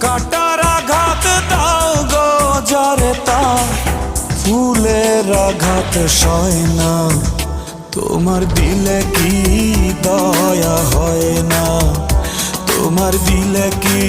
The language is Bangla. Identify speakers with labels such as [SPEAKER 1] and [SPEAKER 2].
[SPEAKER 1] কাটার আঘাত দাও গো যারে তা ফুলের আঘাত সয় না। তোমার দিলে কি দয়া হয় না, তোমার দিলে কি